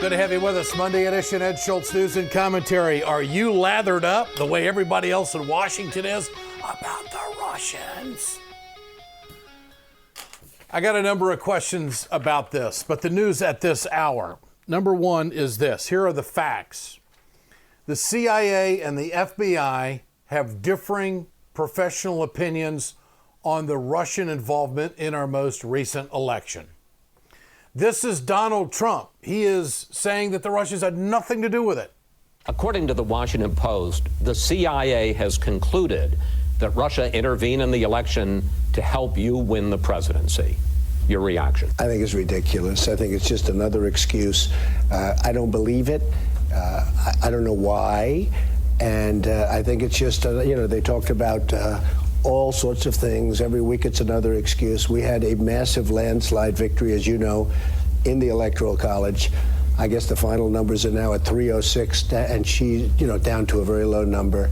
Good to have you with us. Monday edition, Ed Schultz News and Commentary. Are you lathered up the way everybody else in Washington is about the Russians? I got a number of questions about this, but the news at this hour. Number one is this. Here are the facts. The CIA and the FBI have differing professional opinions on the Russian involvement in our most recent election. This is Donald Trump. He is saying that the Russians had nothing to do with it. According to the Washington Post, the CIA has concluded that Russia intervened in the election to help you win the presidency. Your reaction? I think it's ridiculous. I think it's just another excuse. I don't believe it. I don't know why. And I think it's just, they talked about all sorts of things. Every week it's another excuse. We had a massive landslide victory, as you know, in the Electoral College. I guess the final numbers are now at 306, and she, down to a very low number.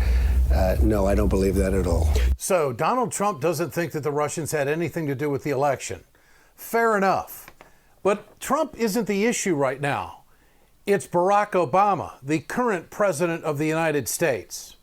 No, I don't believe that at all. So Donald Trump doesn't think that the Russians had anything to do with the election. Fair enough. But Trump isn't the issue right now. It's Barack Obama, the current president of the United States.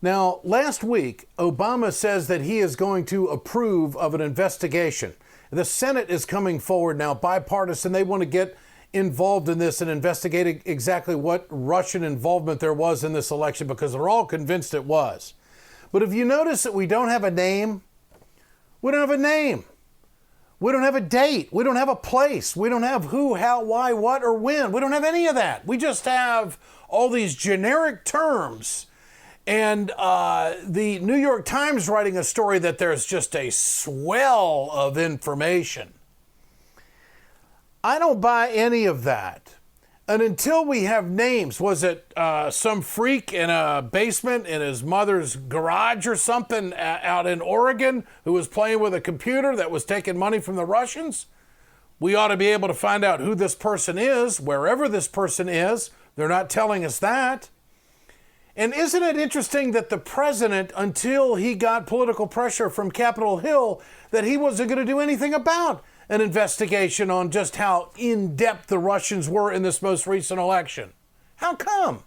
Now, last week, Obama says that he is going to approve of an investigation. The Senate is coming forward now, bipartisan. They want to get involved in this and investigate exactly what Russian involvement there was in this election, because they're all convinced it was. But if you notice that we don't have a name, we don't have a name. We don't have a date. We don't have a place. We don't have who, how, why, what, or when. We don't have any of that. We just have all these generic terms. And the New York Times writing a story that there's just a swell of information. I don't buy any of that. And until we have names, was it some freak in a basement in his mother's garage or something out in Oregon who was playing with a computer that was taking money from the Russians? We ought to be able to find out who this person is, wherever this person is. They're not telling us that. And isn't it interesting that the president, until he got political pressure from Capitol Hill, that he wasn't going to do anything about an investigation on just how in-depth the Russians were in this most recent election? How come?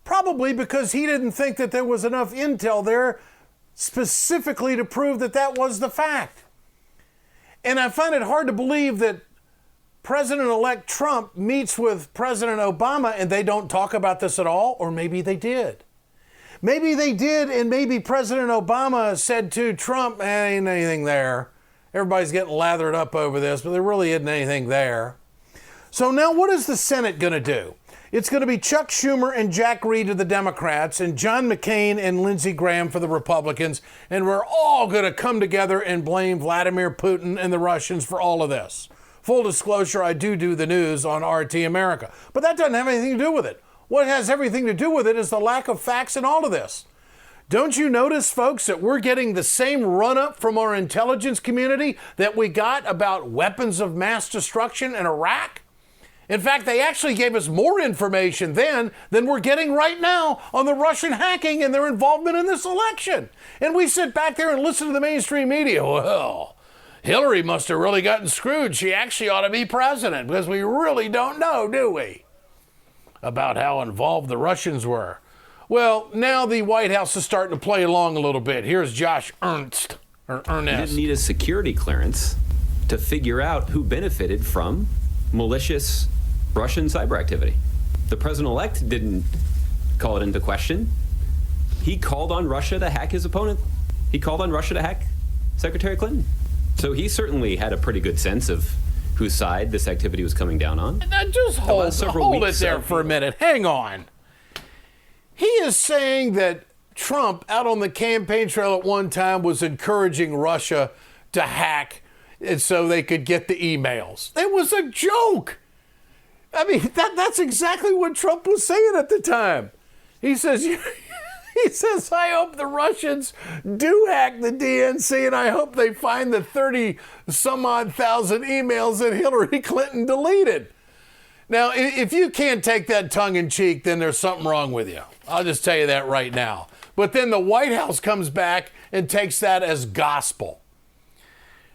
Probably because he didn't think that there was enough intel there specifically to prove that that was the fact. And I find it hard to believe that President-elect Trump meets with President Obama and they don't talk about this at all, or maybe they did. Maybe they did, and maybe President Obama said to Trump, ain't anything there. Everybody's getting lathered up over this, but there really isn't anything there. So now what is the Senate going to do? It's going to be Chuck Schumer and Jack Reed of the Democrats and John McCain and Lindsey Graham for the Republicans, and we're all going to come together and blame Vladimir Putin and the Russians for all of this. Full disclosure, I do the news on RT America, but that doesn't have anything to do with it. What has everything to do with it is the lack of facts in all of this. Don't you notice, folks, that we're getting the same run-up from our intelligence community that we got about weapons of mass destruction in Iraq? In fact, they actually gave us more information then than we're getting right now on the Russian hacking and their involvement in this election. And we sit back there and listen to the mainstream media. Well, Hillary must have really gotten screwed. She actually ought to be president, because we really don't know, do we, about how involved the Russians were. Well, now the White House is starting to play along a little bit. Here's Josh Ernst. You didn't need a security clearance to figure out who benefited from malicious Russian cyber activity. The president-elect didn't call it into question. He called on Russia to hack his opponent. He called on Russia to hack Secretary Clinton. So he certainly had a pretty good sense of whose side this activity was coming down on. Now just hold it there for a minute. Hang on. He is saying that Trump, out on the campaign trail at one time, was encouraging Russia to hack and so they could get the emails. It was a joke. I mean, that's exactly what Trump was saying at the time. He says, I hope the Russians do hack the DNC, and I hope they find the 30-some-odd thousand emails that Hillary Clinton deleted. Now, if you can't take that tongue-in-cheek, then there's something wrong with you. I'll just tell you that right now. But then the White House comes back and takes that as gospel.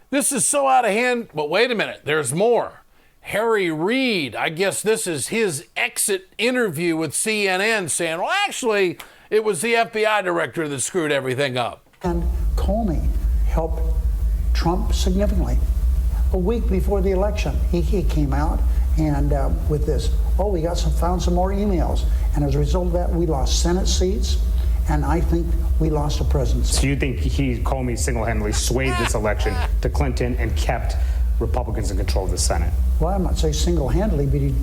This is so out of hand, but wait a minute, there's more. Harry Reid, I guess this is his exit interview with CNN, saying, well, actually, it was the FBI director that screwed everything up. And Comey helped Trump significantly. A week before the election, he came out and with this, we found some more emails. And as a result of that, we lost Senate seats, and I think we lost a presidency. So you think Comey single-handedly swayed this election to Clinton and kept Republicans in control of the Senate? Well, I'm not saying single-handedly,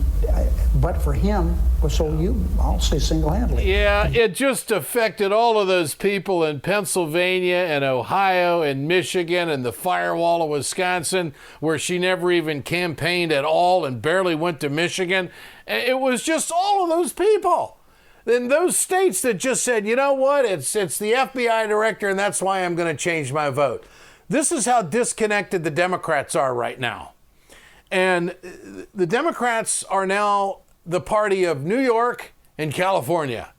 but for him, I'll say single-handedly. Yeah, it just affected all of those people in Pennsylvania and Ohio and Michigan and the firewall of Wisconsin, where she never even campaigned at all and barely went to Michigan. It was just all of those people. Then those states that just said, you know what, it's the FBI director, and that's why I'm going to change my vote. This is how disconnected the Democrats are right now. And the Democrats are now the party of New York and California.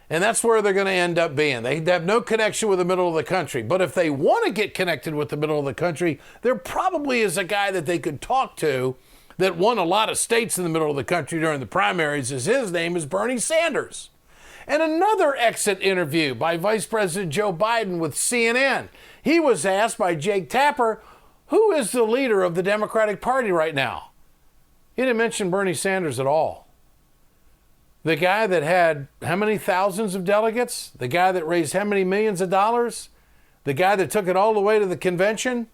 And that's where they're going to end up being. They have no connection with the middle of the country. But if they want to get connected with the middle of the country, there probably is a guy that they could talk to that won a lot of states in the middle of the country during the primaries. His name is Bernie Sanders. And another exit interview by Vice President Joe Biden with CNN. He was asked by Jake Tapper, who is the leader of the Democratic Party right now? He didn't mention Bernie Sanders at all. The guy that had how many thousands of delegates? The guy that raised how many millions of dollars? The guy that took it all the way to the convention?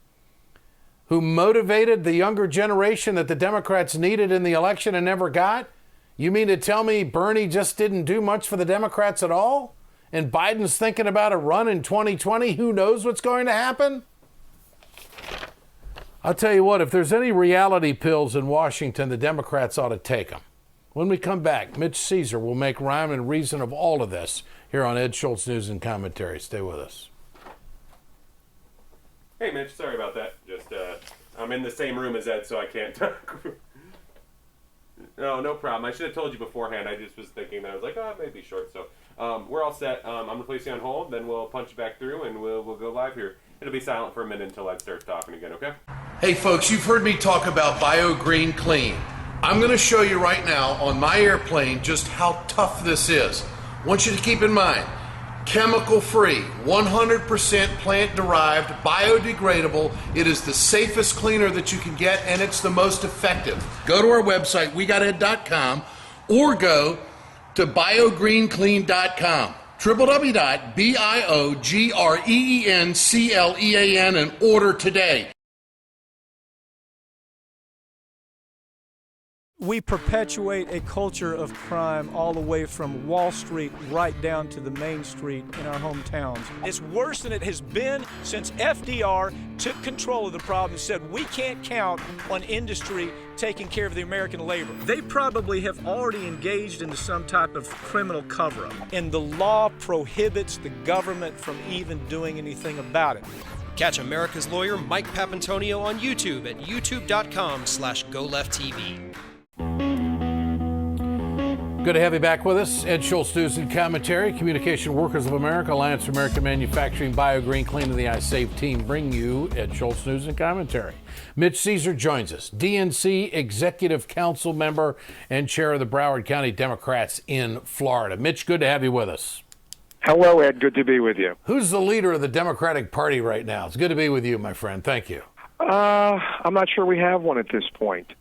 Who motivated the younger generation that the Democrats needed in the election and never got? You mean to tell me Bernie just didn't do much for the Democrats at all? And Biden's thinking about a run in 2020? Who knows what's going to happen? I'll tell you what, if there's any reality pills in Washington, the Democrats ought to take them. When we come back, Mitch Caesar will make rhyme and reason of all of this here on Ed Schultz News and Commentary. Stay with us. Hey, Mitch, sorry about that. Just, I'm in the same room as Ed, so I can't talk. No problem. I should have told you beforehand. I just was thinking that I was like, it may be short. So we're all set. I'm going to place you on hold, then we'll punch you back through, and we'll go live here. It'll be silent for a minute until Ed starts talking again, okay? Hey, folks, you've heard me talk about BioGreen Clean. I'm going to show you right now on my airplane just how tough this is. I want you to keep in mind, chemical-free, 100% plant-derived, biodegradable. It is the safest cleaner that you can get, and it's the most effective. Go to our website, wegoted.com, or go to biogreenclean.com. www.biogreenclean and order today. We perpetuate a culture of crime all the way from Wall Street right down to the main street in our hometowns. It's worse than it has been since FDR took control of the problem and said we can't count on industry taking care of the American labor. They probably have already engaged into some type of criminal cover-up, and the law prohibits the government from even doing anything about it. Catch America's lawyer Mike Papantonio on YouTube at youtube.com/GoLeftTV. Good to have you back with us. Ed Schultz News and Commentary. Communication Workers of America, Alliance for American Manufacturing, BioGreen Clean, and the iSafe team bring you Ed Schultz News and Commentary. Mitch Caesar joins us, DNC Executive Council member and chair of the Broward County Democrats in Florida. Mitch, good to have you with us. Hello, Ed. Good to be with you. Who's the leader of the Democratic Party right now? It's good to be with you, my friend. Thank you. I'm not sure we have one at this point.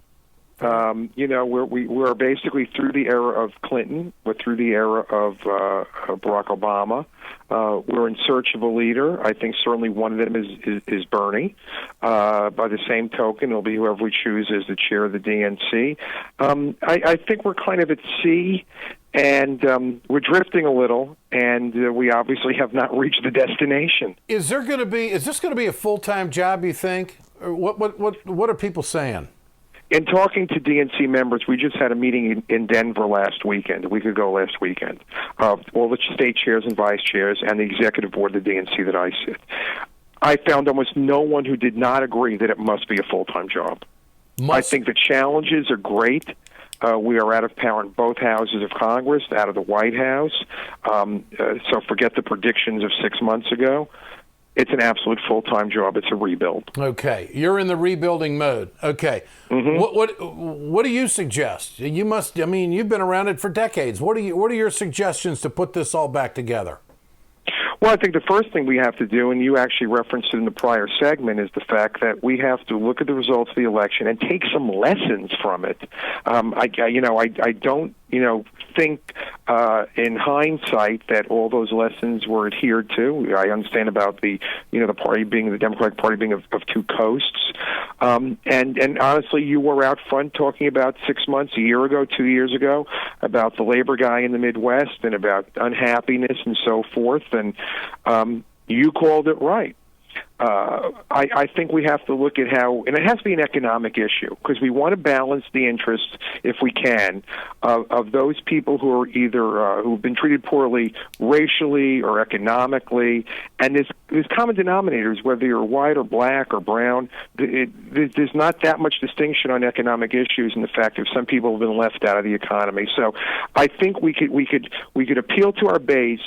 We're basically through the era of Clinton. We're through the era of Barack Obama. We're in search of a leader. I think certainly one of them is Bernie. By the same token, it'll be whoever we choose as the chair of the DNC. I think we're kind of at sea, and we're drifting a little, and we obviously have not reached the destination. Is this going to be a full-time job, you think? Or what are people saying? In talking to DNC members, we just had a meeting in Denver last weekend, a week ago last weekend, all the state chairs and vice chairs and the executive board of the DNC that I sit. I found almost no one who did not agree that it must be a full-time job. I think the challenges are great. We are out of power in both houses of Congress, out of the White House. So forget the predictions of 6 months ago. It's an absolute full-time job. It's a rebuild. Okay, you're in the rebuilding mode. Okay, what do you suggest? You must. I mean, you've been around it for decades. What are your suggestions to put this all back together? Well, I think the first thing we have to do, and you actually referenced it in the prior segment, is the fact that we have to look at the results of the election and take some lessons from it. I don't, think in hindsight that all those lessons were adhered to. I understand about the Democratic Party being of two coasts. And honestly, you were out front talking about 6 months, a year ago, 2 years ago, about the labor guy in the Midwest and about unhappiness and so forth. And you called it right. I think we have to look at how, and it has to be an economic issue, because we want to balance the interests, if we can, of those people who are either who've been treated poorly racially or economically, and there's common denominators, whether you're white or black or brown. There's not that much distinction on economic issues in the fact that some people have been left out of the economy. So I think we could appeal to our base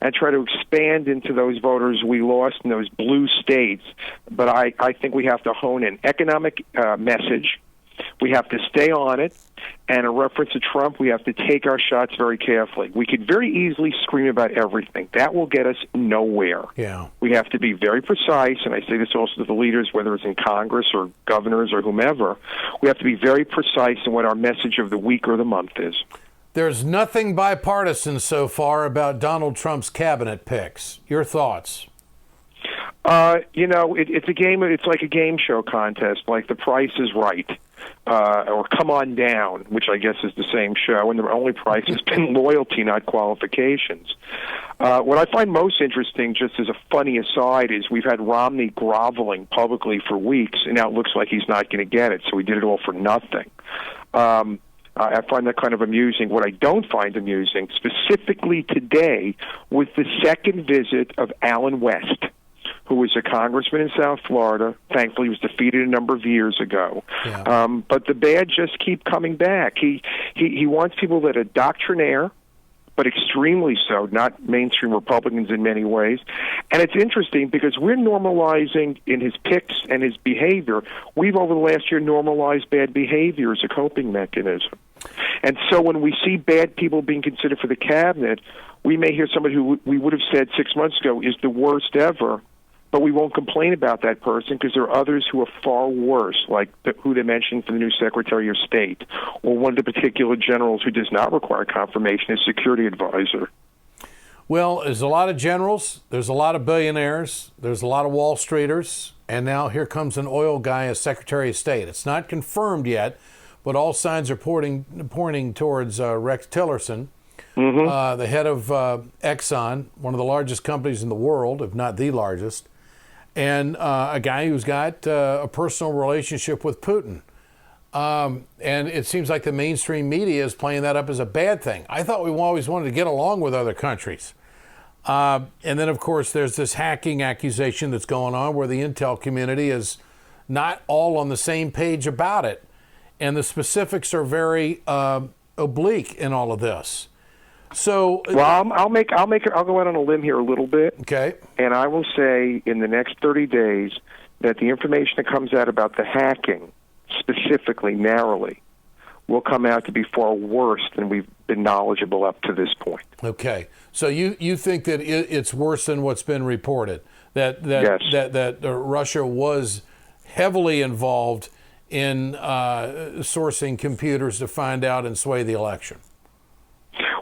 and try to expand into those voters we lost in those blue states. But I think we have to hone an economic message. We have to stay on it. And in reference to Trump, we have to take our shots very carefully. We could very easily scream about everything. That will get us nowhere. Yeah. We have to be very precise, and I say this also to the leaders, whether it's in Congress or governors or whomever. We have to be very precise in what our message of the week or the month is. There's nothing bipartisan so far about Donald Trump's cabinet picks. Your thoughts? It's a game. It's like a game show contest, like The Price is Right, or Come On Down, which I guess is the same show, and the only price has been loyalty, not qualifications. What I find most interesting, just as a funny aside, is we've had Romney groveling publicly for weeks, and now it looks like he's not going to get it, so he did it all for nothing. I find that kind of amusing. What I don't find amusing, specifically today, was the second visit of Alan West, who was a congressman in South Florida. Thankfully, he was defeated a number of years ago. Yeah. But the bad just keep coming back. He wants people that are doctrinaire, but extremely so, not mainstream Republicans in many ways. And it's interesting because we're normalizing in his picks and his behavior. We've, over the last year, normalized bad behavior as a coping mechanism. And so when we see bad people being considered for the cabinet, we may hear somebody who we would have said 6 months ago is the worst ever, but we won't complain about that person because there are others who are far worse, like who they mentioned for the new Secretary of State, or one of the particular generals who does not require confirmation as security advisor. Well, there's a lot of generals, there's a lot of billionaires, there's a lot of Wall Streeters, and now here comes an oil guy as Secretary of State. It's not confirmed yet, but all signs are pointing towards Rex Tillerson, the head of Exxon, one of the largest companies in the world, if not the largest, and a guy who's got a personal relationship with Putin. And it seems like the mainstream media is playing that up as a bad thing. I thought we always wanted to get along with other countries. And then, of course, there's this hacking accusation that's going on where the intel community is not all on the same page about it. And the specifics are very oblique in all of this. So, well, I'll go out on a limb here a little bit. Okay. And I will say in the next 30 days that the information that comes out about the hacking, specifically, narrowly, will come out to be far worse than we've been knowledgeable up to this point. Okay. So you think that it's worse than what's been reported? That Yes. Russia was heavily involved in sourcing computers to find out and sway the election?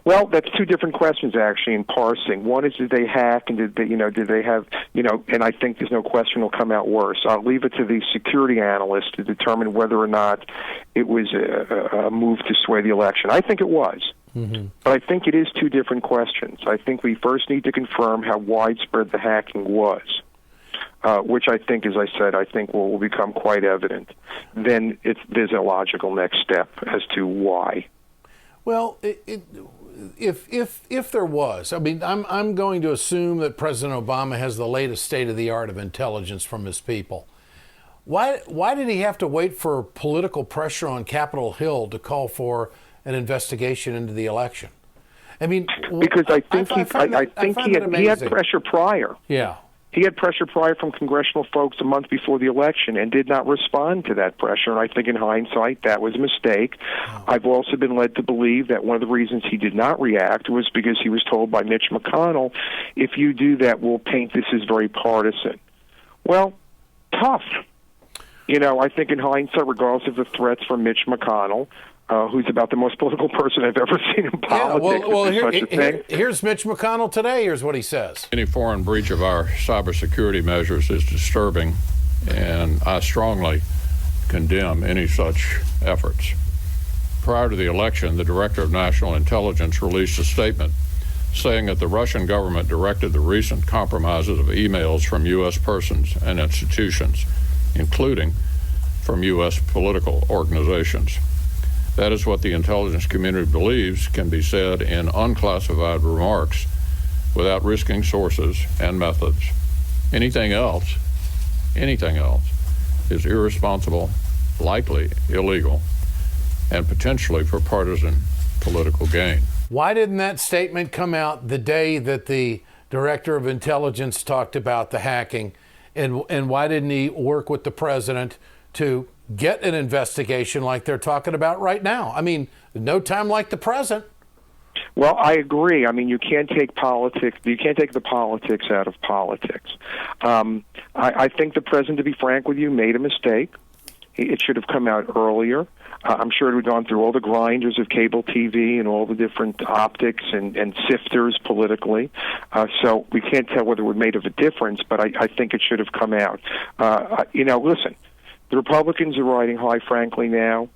Well, that's two different questions actually in parsing. One is, did they hack, and did they have, and I think there's no question it'll come out worse. I'll leave it to the security analysts to determine whether or not it was a move to sway the election. I think it was. Mm-hmm. But I think it is two different questions. I think we first need to confirm how widespread the hacking was, which I think, as I said, will become quite evident. Then there's a logical next step as to why. Well, if there was, I mean, I'm going to assume that President Obama has the latest state-of-the-art of intelligence from his people. Why did he have to wait for political pressure on Capitol Hill to call for an investigation into the election? I mean, because I think he had pressure prior. Yeah. He had pressure prior from congressional folks a month before the election and did not respond to that pressure. And I think in hindsight, that was a mistake. I've also been led to believe that one of the reasons he did not react was because he was told by Mitch McConnell, if you do that, we'll paint this as very partisan. Well, tough. I think in hindsight, regardless of the threats from Mitch McConnell, who's about the most political person I've ever seen in politics. Here's Mitch McConnell today. Here's what he says. Any foreign breach of our cybersecurity measures is disturbing, and I strongly condemn any such efforts. Prior to the election, the Director of National Intelligence released a statement saying that the Russian government directed the recent compromises of emails from U.S. persons and institutions, including from U.S. political organizations. That is what the intelligence community believes can be said in unclassified remarks without risking sources and methods. Anything else is irresponsible, likely illegal, and potentially for partisan political gain. Why didn't that statement come out the day that the Director of Intelligence talked about the hacking? And why didn't he work with the president to get an investigation like they're talking about right now? I mean, no time like the present. Well, I agree. I mean, you can't take politics. You can't take the politics out of politics. I think the president, to be frank with you, made a mistake. It should have come out earlier. I'm sure it would have gone through all the grinders of cable TV and all the different optics and sifters politically. So we can't tell whether it would have made a difference, but I think it should have come out. Listen, the Republicans are riding high, frankly, now.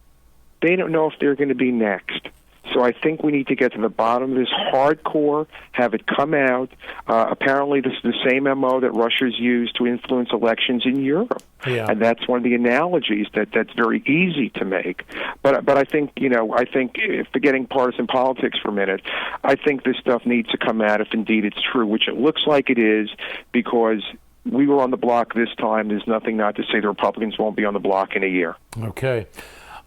They don't know if they're going to be next. So I think we need to get to the bottom of this hardcore, have it come out. Apparently, this is the same MO that Russia's used to influence elections in Europe. Yeah. And that's one of the analogies that's very easy to make. But I think, forgetting partisan politics for a minute, I think this stuff needs to come out if indeed it's true, which it looks like it is, because we were on the block this time. There's nothing not to say the Republicans won't be on the block in a year. Okay.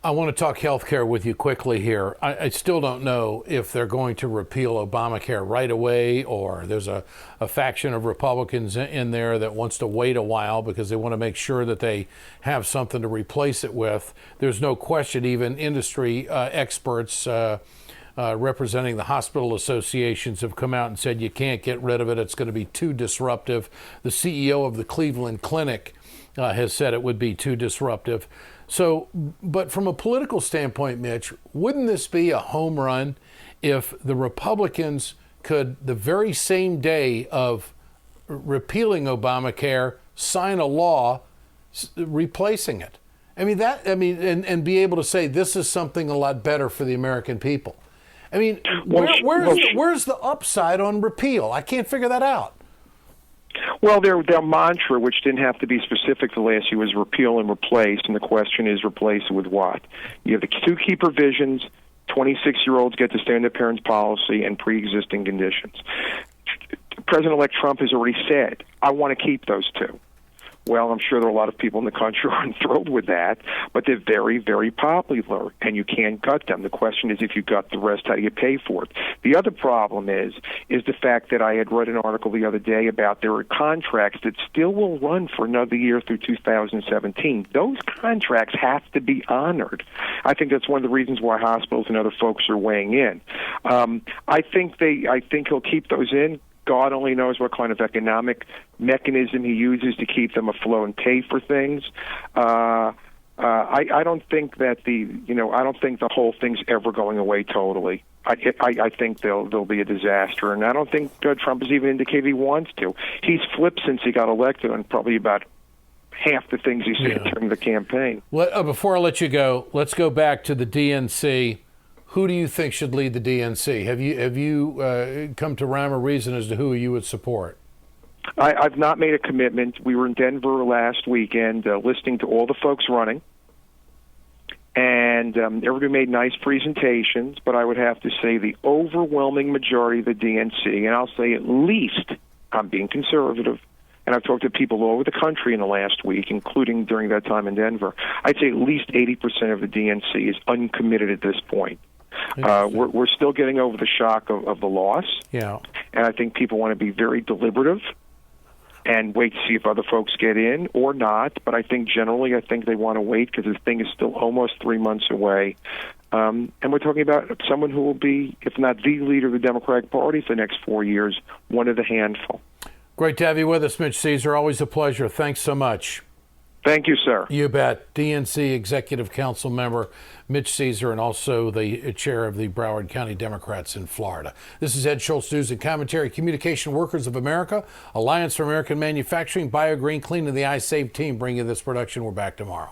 I want to talk health care with you quickly here. I still don't know if they're going to repeal Obamacare right away, or there's a faction of Republicans in there that wants to wait a while because they want to make sure that they have something to replace it with. There's no question, even industry experts representing the hospital associations have come out and said you can't get rid of it. It's going to be too disruptive. The CEO of the Cleveland Clinic has said it would be too disruptive. So, but from a political standpoint, Mitch, wouldn't this be a home run if the Republicans could, the very same day of repealing Obamacare, sign a law replacing it? And be able to say this is something a lot better for the American people. I mean, where's the upside on repeal? I can't figure that out. Well, their mantra, which didn't have to be specific to last year, was repeal and replace, and the question is replace it with what? You have the two key provisions: 26-year-olds get to stay on their parents' policy, and pre-existing conditions. President-elect Trump has already said, I want to keep those two. Well, I'm sure there are a lot of people in the country who aren't thrilled with that, but they're very, very popular, and you can't gut them. The question is, if you gut the rest, how do you pay for it? The other problem is the fact that I had read an article the other day about there are contracts that still will run for another year through 2017. Those contracts have to be honored. I think that's one of the reasons why hospitals and other folks are weighing in. I think he'll keep those in. God only knows what kind of economic mechanism he uses to keep them afloat and pay for things. I don't think that I don't think the whole thing's ever going away totally. I think there'll be a disaster, and I don't think Trump has even indicated he wants to. He's flipped since he got elected on probably about half the things he said during the campaign. Well, before I let you go, let's go back to the DNC. Who do you think should lead the DNC? Have you come to rhyme or reason as to who you would support? I've not made a commitment. We were in Denver last weekend listening to all the folks running, and everybody made nice presentations, but I would have to say the overwhelming majority of the DNC, and I'll say at least, I'm being conservative, and I've talked to people all over the country in the last week, including during that time in Denver, I'd say at least 80% of the DNC is uncommitted at this point. We're still getting over the shock of the loss. Yeah. And I think people want to be very deliberative. and wait to see if other folks get in or not. But I think generally, I think they want to wait because this thing is still almost 3 months away. And we're talking about someone who will be, if not the leader of the Democratic Party for the next 4 years, one of the handful. Great to have you with us, Mitch Caesar. Always a pleasure. Thanks so much. Thank you, sir. You bet. DNC Executive Council member Mitch Caesar, and also the chair of the Broward County Democrats in Florida. This is Ed Schultz News and Commentary. Communication Workers of America, Alliance for American Manufacturing, BioGreen Clean, and the iSave team bringing this production. We're back tomorrow.